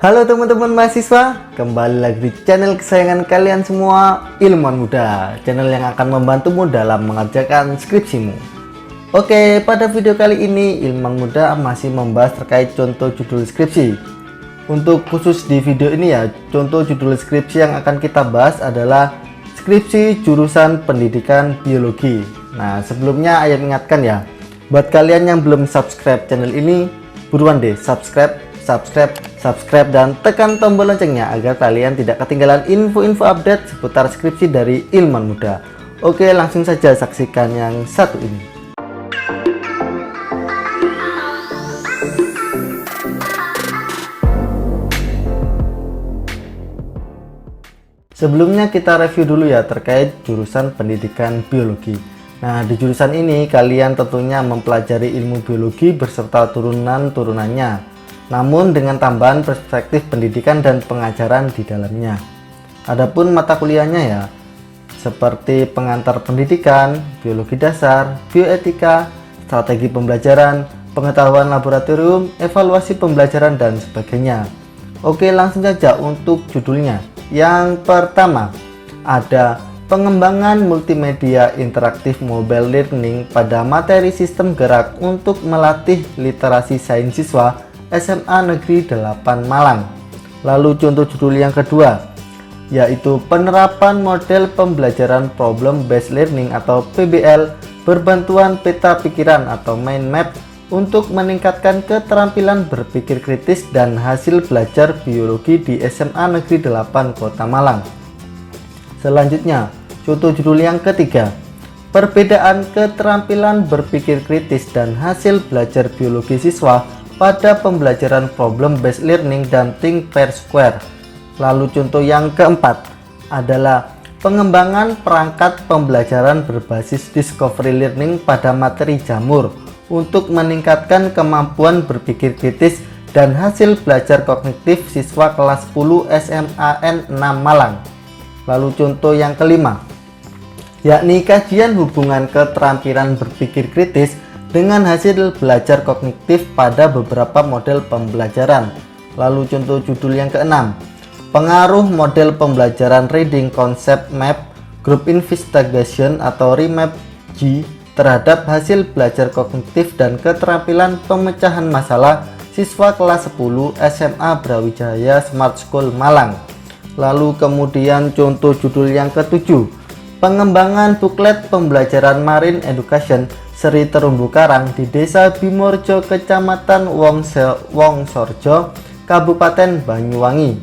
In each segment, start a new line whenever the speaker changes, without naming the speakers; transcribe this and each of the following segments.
Halo teman-teman mahasiswa, kembali lagi di channel kesayangan kalian semua, Ilmuwan Muda, channel yang akan membantumu dalam mengerjakan skripsimu. Oke, pada video kali ini Ilmuwan Muda masih membahas terkait contoh judul skripsi. Untuk khusus di video ini ya, contoh judul skripsi yang akan kita bahas adalah skripsi jurusan pendidikan biologi. Nah, sebelumnya Ayah ingatkan ya, buat kalian yang belum subscribe channel ini, buruan deh subscribe, dan tekan tombol loncengnya agar kalian tidak ketinggalan info-info update seputar skripsi dari Ilmuwan Muda. Oke, langsung saja saksikan yang satu ini. Sebelumnya kita review dulu ya terkait jurusan pendidikan biologi. Nah, di jurusan ini kalian tentunya mempelajari ilmu biologi beserta turunan-turunannya, namun dengan tambahan perspektif pendidikan dan pengajaran di dalamnya. Adapun mata kuliahnya ya, seperti pengantar pendidikan, biologi dasar, bioetika, strategi pembelajaran, pengetahuan laboratorium, evaluasi pembelajaran, dan sebagainya. Oke, langsung saja untuk judulnya. Yang pertama, ada pengembangan multimedia interaktif mobile learning pada materi sistem gerak untuk melatih literasi sains siswa SMA Negeri 8 Malang. Lalu contoh judul yang kedua, yaitu penerapan model pembelajaran problem based learning atau PBL berbantuan peta pikiran atau mind map untuk meningkatkan keterampilan berpikir kritis dan hasil belajar biologi di SMA Negeri 8 Kota Malang. Selanjutnya, contoh judul yang ketiga, perbedaan keterampilan berpikir kritis dan hasil belajar biologi siswa pada pembelajaran problem based learning dan think pair square. Lalu contoh yang keempat adalah pengembangan perangkat pembelajaran berbasis discovery learning pada materi jamur untuk meningkatkan kemampuan berpikir kritis dan hasil belajar kognitif siswa kelas 10 SMAN 6 Malang. Lalu contoh yang kelima, yakni kajian hubungan keterampilan berpikir kritis dengan hasil belajar kognitif pada beberapa model pembelajaran. Lalu contoh judul yang keenam, pengaruh model pembelajaran reading concept map group investigation atau remap G terhadap hasil belajar kognitif dan keterampilan pemecahan masalah siswa kelas 10 SMA Brawijaya Smart School Malang. Lalu kemudian contoh judul yang ketujuh, pengembangan buklet pembelajaran marine education Seri Terumbu Karang di Desa Bimorjo, Kecamatan Wongsorjo, Kabupaten Banyuwangi.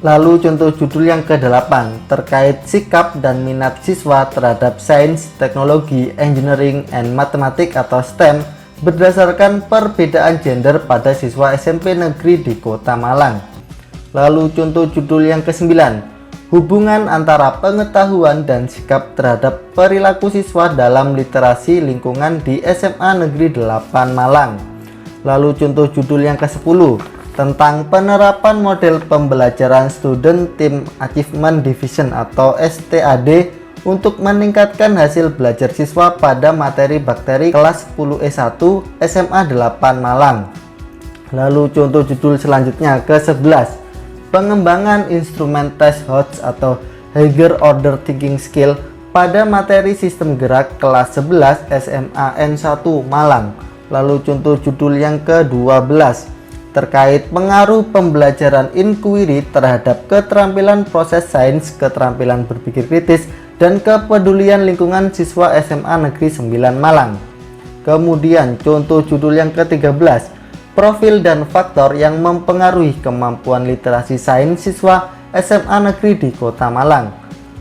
Lalu contoh judul yang ke-8 terkait sikap dan minat siswa terhadap sains, teknologi, engineering, and matematik atau STEM berdasarkan perbedaan gender pada siswa SMP negeri di Kota Malang. Lalu contoh judul yang ke-9, hubungan antara pengetahuan dan sikap terhadap perilaku siswa dalam literasi lingkungan di SMA Negeri 8 Malang. Lalu contoh judul yang ke-10 tentang penerapan model pembelajaran Student Team Achievement Division atau STAD untuk meningkatkan hasil belajar siswa pada materi bakteri kelas 10E1 SMA 8 Malang. Lalu contoh judul selanjutnya ke-11, pengembangan instrumen test HOTS atau Higher Order Thinking Skill pada materi sistem gerak kelas 11 SMAN 1 Malang. Lalu contoh judul yang ke-12 terkait pengaruh pembelajaran inquiry terhadap keterampilan proses sains, keterampilan berpikir kritis, dan kepedulian lingkungan siswa SMA Negeri 9 Malang. Kemudian contoh judul yang ke-13, profil dan faktor yang mempengaruhi kemampuan literasi sains siswa SMA Negeri di Kota Malang.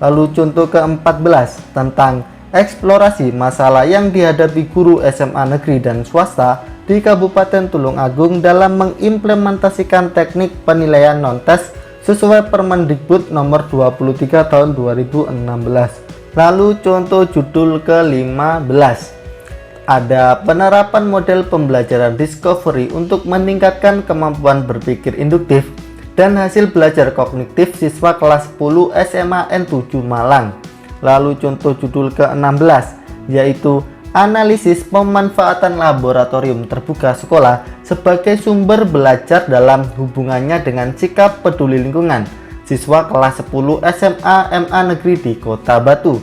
Lalu contoh ke-14 tentang eksplorasi masalah yang dihadapi guru SMA Negeri dan swasta di Kabupaten Tulungagung dalam mengimplementasikan teknik penilaian non-tes sesuai Permendikbud nomor 23 tahun 2016. Lalu contoh judul ke-15, ada penerapan model pembelajaran discovery untuk meningkatkan kemampuan berpikir induktif dan hasil belajar kognitif siswa kelas 10 SMAN 7 Malang. Lalu contoh judul ke-16 yaitu analisis pemanfaatan laboratorium terbuka sekolah sebagai sumber belajar dalam hubungannya dengan sikap peduli lingkungan siswa kelas 10 SMA MA Negeri di Kota Batu.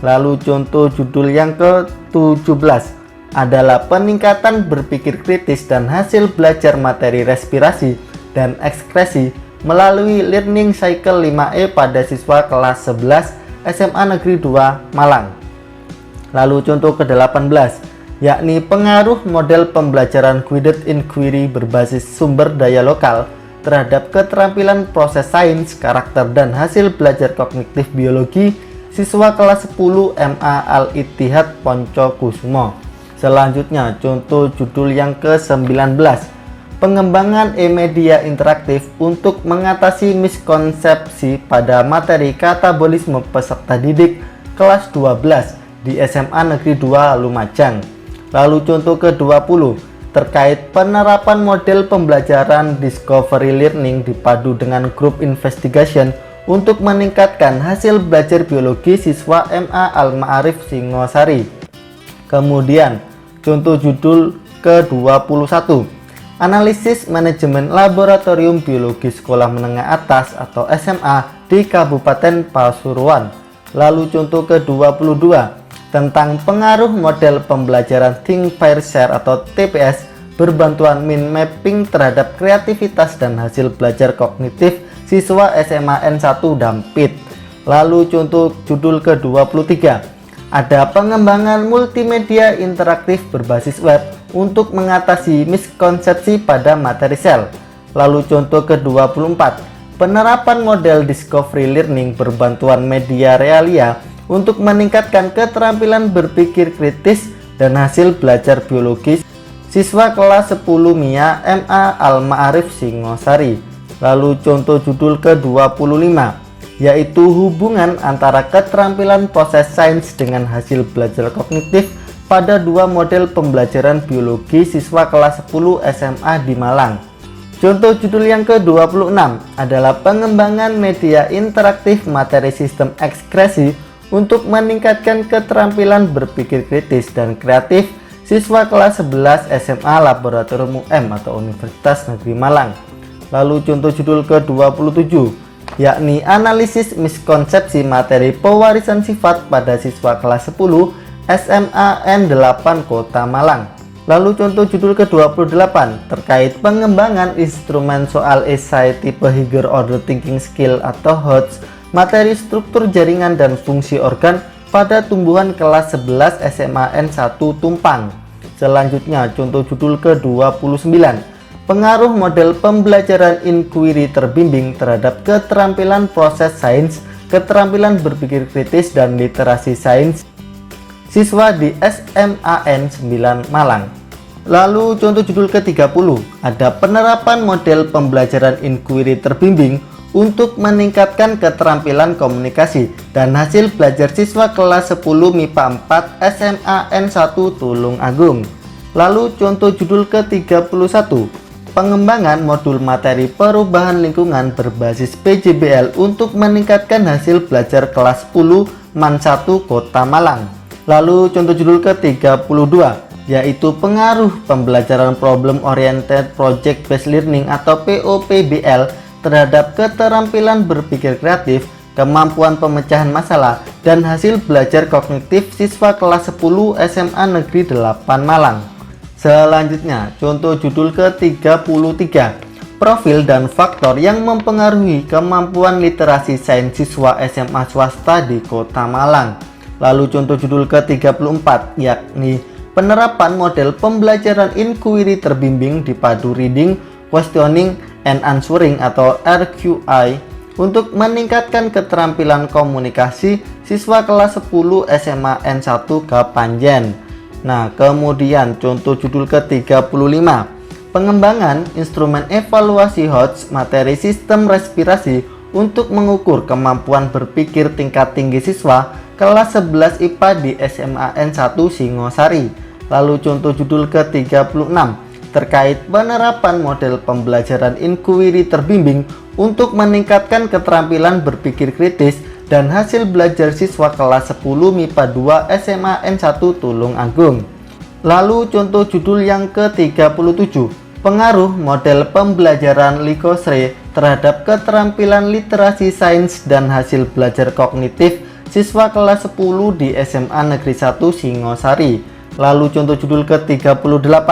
Lalu contoh judul yang ke-17 adalah peningkatan berpikir kritis dan hasil belajar materi respirasi dan ekskresi melalui Learning Cycle 5E pada siswa kelas 11 SMA Negeri 2 Malang. Lalu contoh ke-18 yakni pengaruh model pembelajaran guided inquiry berbasis sumber daya lokal terhadap keterampilan proses sains, karakter, dan hasil belajar kognitif biologi siswa kelas 10 MA Al-Ittihad Poncokusumo. Selanjutnya contoh judul yang ke-19 pengembangan e-media interaktif untuk mengatasi miskonsepsi pada materi katabolisme peserta didik kelas 12 di SMA Negeri 2 Lumajang. Lalu contoh ke-20 terkait penerapan model pembelajaran discovery learning dipadu dengan group investigation untuk meningkatkan hasil belajar biologi siswa MA Al-Ma'arif Singosari. Kemudian contoh judul ke-21 analisis manajemen laboratorium biologi sekolah menengah atas atau SMA di Kabupaten Pasuruan. Lalu contoh ke-22 tentang pengaruh model pembelajaran Think Pair Share atau TPS berbantuan mind mapping terhadap kreativitas dan hasil belajar kognitif siswa SMA N1 Dampit. Lalu contoh judul ke-23 ada pengembangan multimedia interaktif berbasis web untuk mengatasi miskonsepsi pada materi sel. Lalu contoh ke-24 penerapan model discovery learning berbantuan media realia untuk meningkatkan keterampilan berpikir kritis dan hasil belajar biologi siswa kelas 10 MIA MA Al-Ma'arif Singosari. Lalu contoh judul ke-25 yaitu hubungan antara keterampilan proses sains dengan hasil belajar kognitif pada dua model pembelajaran biologi siswa kelas 10 SMA di Malang. Contoh judul yang ke-26 adalah pengembangan media interaktif materi sistem ekskresi untuk meningkatkan keterampilan berpikir kritis dan kreatif siswa kelas 11 SMA Laboratorium UM atau Universitas Negeri Malang. Lalu contoh judul ke-27 yakni analisis miskonsepsi materi pewarisan sifat pada siswa kelas 10 SMA N8 Kota Malang. Lalu contoh judul ke-28 terkait pengembangan instrumen soal esai tipe Higher Order Thinking Skill atau HOTS materi struktur jaringan dan fungsi organ pada tumbuhan kelas 11 SMA N1 Tumpang. Selanjutnya contoh judul ke-29 pengaruh model pembelajaran inquiry terbimbing terhadap keterampilan proses sains, keterampilan berpikir kritis, dan literasi sains siswa di SMAN 9 Malang. Lalu contoh judul ke-30 ada penerapan model pembelajaran inquiry terbimbing untuk meningkatkan keterampilan komunikasi dan hasil belajar siswa kelas 10 MIPA 4 SMA N1 Tulung Agung. Lalu contoh judul ke-31 pengembangan modul materi perubahan lingkungan berbasis PJBL untuk meningkatkan hasil belajar kelas 10 MAN 1 Kota Malang. Lalu contoh judul ke-32 yaitu pengaruh pembelajaran Problem Oriented Project Based Learning atau POPBL terhadap keterampilan berpikir kreatif, kemampuan pemecahan masalah, dan hasil belajar kognitif siswa kelas 10 SMA Negeri 8 Malang. Selanjutnya, contoh judul ke-33, profil dan faktor yang mempengaruhi kemampuan literasi sains siswa SMA swasta di Kota Malang. Lalu contoh judul ke-34, yakni penerapan model pembelajaran inquiry terbimbing dipadu reading, questioning, and answering atau RQI untuk meningkatkan keterampilan komunikasi siswa kelas 10 SMA N1 Kapanjen. Nah, kemudian contoh judul ke-35 pengembangan instrumen evaluasi HOTS materi sistem respirasi untuk mengukur kemampuan berpikir tingkat tinggi siswa kelas 11 IPA di SMA N1 Singosari. Lalu contoh judul ke-36 terkait penerapan model pembelajaran inquiry terbimbing untuk meningkatkan keterampilan berpikir kritis dan hasil belajar siswa kelas 10 MIPA 2 SMA N1 Tulung Agung. Lalu contoh judul yang ke-37 pengaruh model pembelajaran Likosre terhadap keterampilan literasi sains dan hasil belajar kognitif siswa kelas 10 di SMA Negeri 1 Singosari. Lalu contoh judul ke-38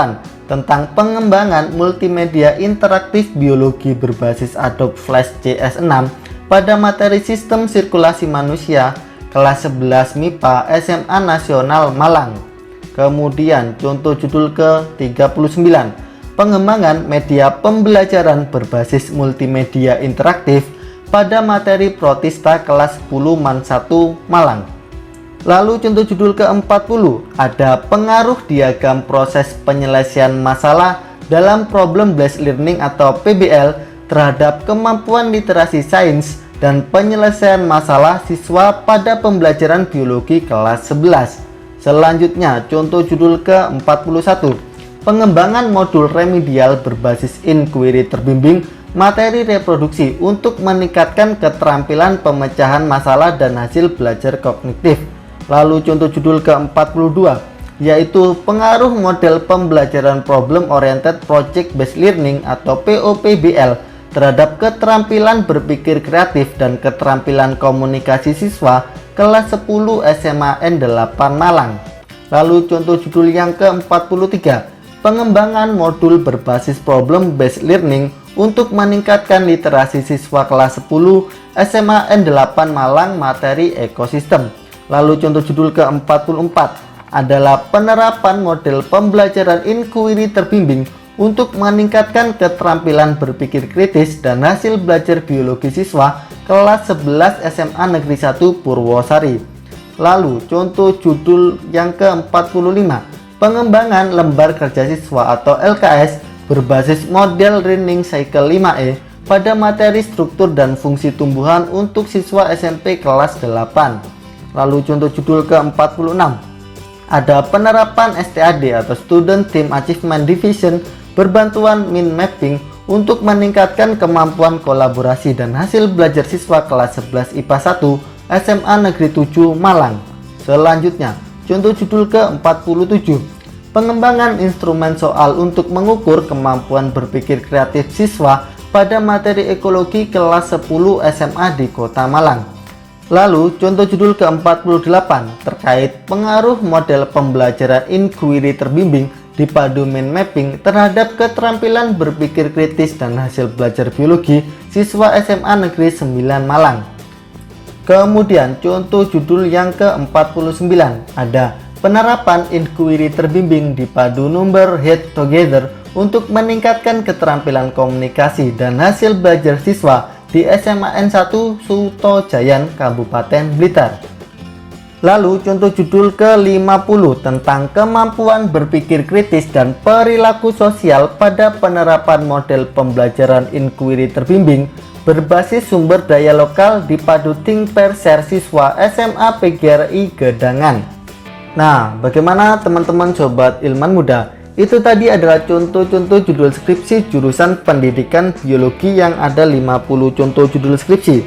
tentang pengembangan multimedia interaktif biologi berbasis Adobe Flash CS6 pada materi sistem sirkulasi manusia kelas 11 MIPA SMA Nasional Malang. Kemudian contoh judul ke-39 pengembangan media pembelajaran berbasis multimedia interaktif pada materi Protista kelas 10 MAN 1 Malang. Lalu contoh judul ke-40 ada pengaruh diagram proses penyelesaian masalah dalam problem based learning atau PBL terhadap kemampuan literasi sains dan penyelesaian masalah siswa pada pembelajaran biologi kelas 11. Selanjutnya contoh judul ke-41 pengembangan modul remedial berbasis inquiry terbimbing materi reproduksi untuk meningkatkan keterampilan pemecahan masalah dan hasil belajar kognitif. Lalu contoh judul ke-42 yaitu pengaruh model pembelajaran problem oriented project based learning atau POPBL terhadap keterampilan berpikir kreatif dan keterampilan komunikasi siswa kelas 10 SMA N8 Malang. Lalu contoh judul yang ke-43 pengembangan modul berbasis problem based learning untuk meningkatkan literasi siswa kelas 10 SMA N8 Malang materi ekosistem. Lalu contoh judul ke-44 adalah penerapan model pembelajaran inquiry terbimbing untuk meningkatkan keterampilan berpikir kritis dan hasil belajar biologi siswa kelas 11 SMA Negeri 1 Purwosari. Lalu contoh judul yang ke-45 pengembangan lembar kerja siswa atau LKS berbasis model Learning Cycle 5E pada materi struktur dan fungsi tumbuhan untuk siswa SMP kelas 8. Lalu contoh judul ke-46 ada penerapan STAD atau Student Team Achievement Division berbantuan mind mapping untuk meningkatkan kemampuan kolaborasi dan hasil belajar siswa kelas 11 IPA 1 SMA Negeri 7 Malang. Selanjutnya contoh judul ke-47 pengembangan instrumen soal untuk mengukur kemampuan berpikir kreatif siswa pada materi ekologi kelas 10 SMA di Kota Malang. Lalu contoh judul ke-48 terkait pengaruh model pembelajaran inquiry terbimbing dipadu mind mapping terhadap keterampilan berpikir kritis dan hasil belajar biologi siswa SMA Negeri 9 Malang. Kemudian contoh judul yang ke-49 ada penerapan inquiry terbimbing dipadu number head together untuk meningkatkan keterampilan komunikasi dan hasil belajar siswa di SMA N1 Sutojayan Kabupaten Blitar. Lalu contoh judul ke-50 tentang kemampuan berpikir kritis dan perilaku sosial pada penerapan model pembelajaran inquiry terbimbing berbasis sumber daya lokal dipadu think pair share siswa SMA PGRI Gedangan. Nah, bagaimana teman-teman sobat ilmuwan muda? Itu tadi adalah contoh-contoh judul skripsi jurusan pendidikan biologi yang ada 50 contoh judul skripsi.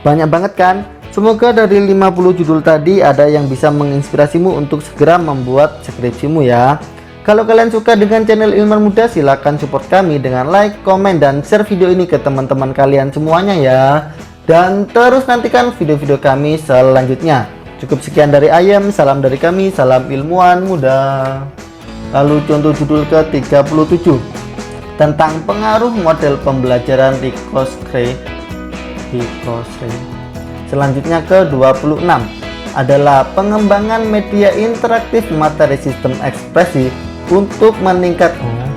Banyak banget kan? Semoga dari 50 judul tadi ada yang bisa menginspirasimu untuk segera membuat skripsimu ya. Kalau kalian suka dengan channel Ilmuwan Muda, silahkan support kami dengan like, komen, dan share video ini ke teman-teman kalian semuanya ya. Dan terus nantikan video-video kami selanjutnya. Cukup sekian dari Ayem, salam dari kami, salam ilmuwan muda. Lalu contoh judul ke-37 tentang pengaruh model pembelajaran Likosre. Selanjutnya ke-26 adalah pengembangan media interaktif materi sistem ekspresi untuk meningkatkan